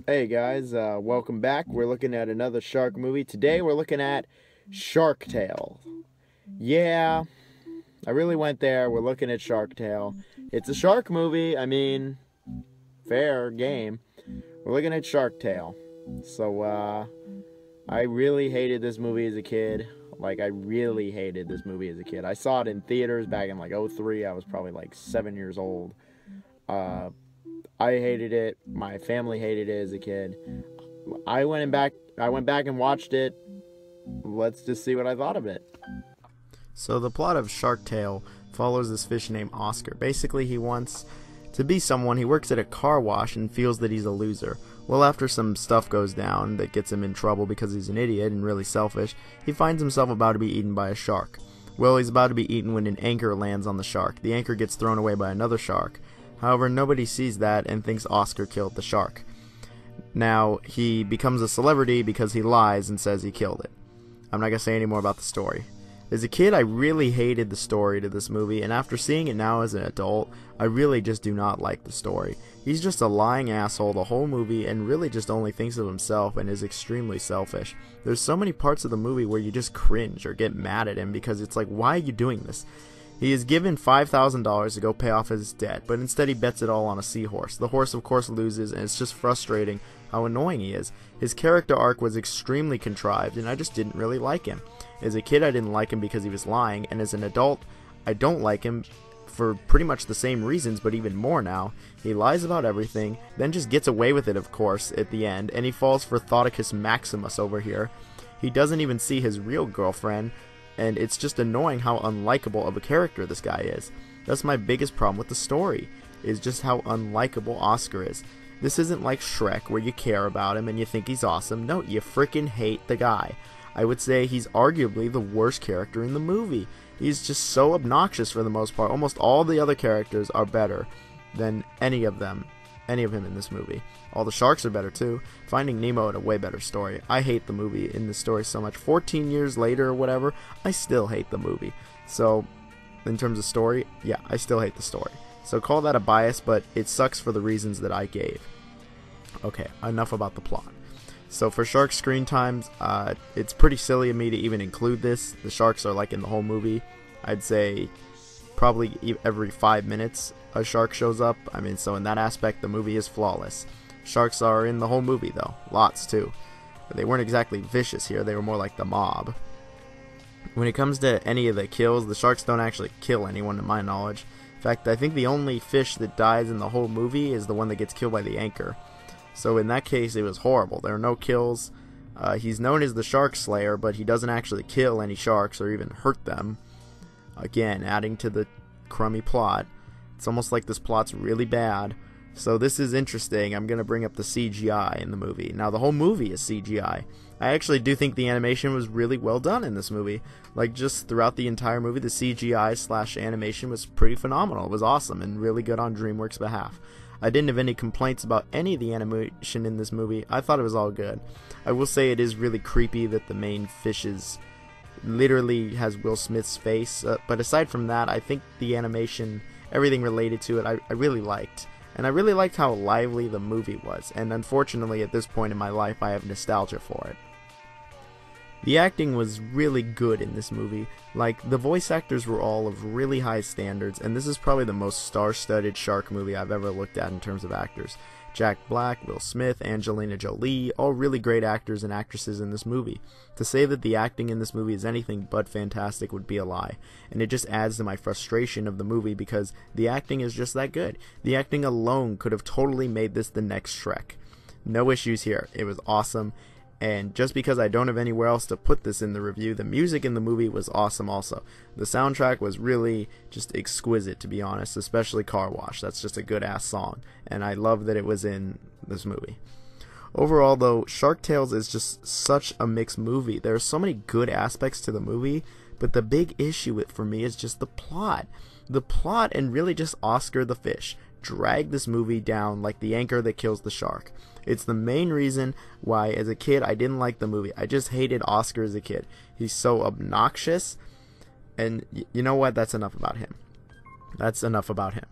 Hey guys, welcome back. We're looking at another shark movie. Today we're looking at Shark Tale. Yeah, I really went there. We're looking at Shark Tale. It's a shark movie. I mean, fair game. We're looking at Shark Tale. So, I really hated this movie as a kid. Like, I really hated this movie as a kid. I saw it in theaters back in like '03. I was probably like 7 years old. Uh, I hated it. My family hated it as a kid. I went back and watched it. Let's just see what I thought of it. So the plot of Shark Tale follows this fish named Oscar. Basically, he wants to be someone. He works at a car wash and feels that he's a loser. Well, after some stuff goes down that gets him in trouble because he's an idiot and really selfish, he finds himself about to be eaten by a shark. Well, he's about to be eaten when an anchor lands on the shark. The anchor gets thrown away by another shark. However, nobody sees that and thinks Oscar killed the shark. Now, he becomes a celebrity because he lies and says he killed it. I'm not going to say any more about the story. As a kid, I really hated the story to this movie, and after seeing it now as an adult, I really just do not like the story. He's just a lying asshole the whole movie and really just only thinks of himself and is extremely selfish. There's so many parts of the movie where you just cringe or get mad at him because it's like, why are you doing this? He is given $5,000 to go pay off his debt, but instead he bets it all on a seahorse. The horse of course loses, and it's just frustrating how annoying he is. His character arc was extremely contrived, and I just didn't really like him. As a kid I didn't like him because he was lying, and as an adult I don't like him for pretty much the same reasons, but even more now. He lies about everything, then just gets away with it of course at the end, and he falls for Thoticus Maximus over here. He doesn't even see his real girlfriend, and it's just annoying how unlikable of a character this guy is. That's my biggest problem with the story, is just how unlikable Oscar is. This isn't like Shrek where you care about him and you think he's awesome. No, you freaking hate the guy. I would say he's arguably the worst character in the movie. He's just so obnoxious for the most part. Almost all the other characters are better than any of him in this movie. All the sharks are better too. Finding Nemo had a way better story. I hate the movie in this story so much. 14 years later or whatever, I still hate the movie. So, in terms of story, yeah, I still hate the story. So call that a bias, but it sucks for the reasons that I gave. Okay, enough about the plot. So for shark screen times, it's pretty silly of me to even include this. The sharks are like in the whole movie. I'd say probably every 5 minutes a shark shows up. I mean, so in that aspect, the movie is flawless. Sharks are in the whole movie, though. Lots, too. They weren't exactly vicious here. They were more like the mob. When it comes to any of the kills, the sharks don't actually kill anyone, to my knowledge. In fact, I think the only fish that dies in the whole movie is the one that gets killed by the anchor. So in that case, it was horrible. There are no kills. He's known as the Shark Slayer, but he doesn't actually kill any sharks or even hurt them. Again, adding to the crummy plot. It's almost like this plot's really bad. So this is interesting. I'm going to bring up the CGI in the movie. Now, the whole movie is CGI. I actually do think the animation was really well done in this movie. Like, just throughout the entire movie, the CGI/animation was pretty phenomenal. It was awesome and really good on DreamWorks' behalf. I didn't have any complaints about any of the animation in this movie. I thought it was all good. I will say it is really creepy that the main fish literally has Will Smith's face. But aside from that, I think the animation, everything related to it, I really liked. And I really liked how lively the movie was. And unfortunately, at this point in my life, I have nostalgia for it. The acting was really good in this movie. Like, the voice actors were all of really high standards, and this is probably the most star-studded shark movie I've ever looked at in terms of actors. Jack Black, Will Smith, Angelina Jolie, all really great actors and actresses in this movie. To say that the acting in this movie is anything but fantastic would be a lie, and it just adds to my frustration of the movie because the acting is just that good. The acting alone could have totally made this the next Shrek. No issues here. It was awesome. And just because I don't have anywhere else to put this in the review, the music in the movie was awesome also. The soundtrack was really just exquisite, to be honest, especially Car Wash. That's just a good-ass song, and I love that it was in this movie. Overall, though, Shark Tales is just such a mixed movie. There are so many good aspects to the movie, but the big issue for me is just the plot. The plot and really just Oscar the fish drag this movie down like the anchor that kills the shark. It's the main reason why, as a kid, I didn't like the movie. I just hated Oscar as a kid. He's so obnoxious, and you know what? That's enough about him. That's enough about him.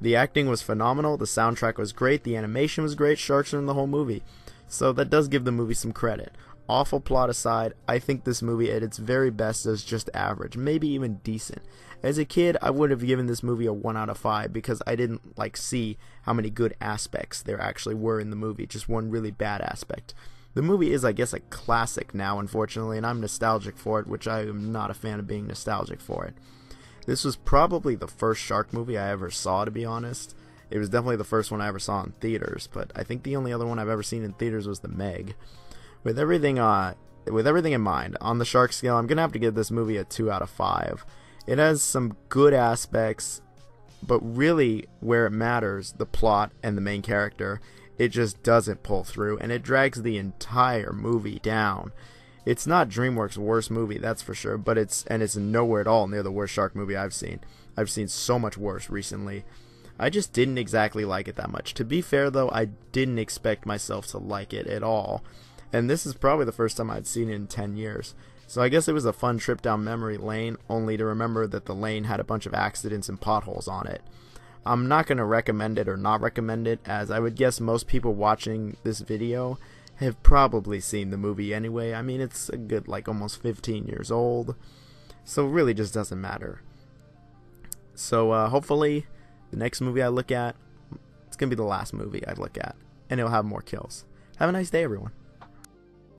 The acting was phenomenal, the soundtrack was great, the animation was great, sharks are in the whole movie. So that does give the movie some credit. Awful plot aside, I think this movie at its very best is just average, maybe even decent. As a kid, I would have given this movie a 1 out of 5 because I didn't see how many good aspects there actually were in the movie, just one really bad aspect. The movie is, I guess, a classic now, unfortunately, and I'm nostalgic for it, which I am not a fan of being nostalgic for it. This was probably the first shark movie I ever saw, to be honest. It was definitely the first one I ever saw in theaters, but I think the only other one I've ever seen in theaters was The Meg. With everything in mind, on the shark scale, I'm going to have to give this movie a 2 out of 5. It has some good aspects, but really, where it matters, the plot and the main character, it just doesn't pull through, and it drags the entire movie down. It's not DreamWorks' worst movie, that's for sure, but it's nowhere at all near the worst shark movie I've seen. I've seen so much worse recently. I just didn't exactly like it that much. To be fair, though, I didn't expect myself to like it at all. And this is probably the first time I'd seen it in 10 years. So I guess it was a fun trip down memory lane, only to remember that the lane had a bunch of accidents and potholes on it. I'm not going to recommend it or not recommend it, as I would guess most people watching this video have probably seen the movie anyway. I mean, it's a good, almost 15 years old, so it really just doesn't matter. So hopefully the next movie I look at, it's going to be the last movie I look at, and it'll have more kills. Have a nice day, everyone.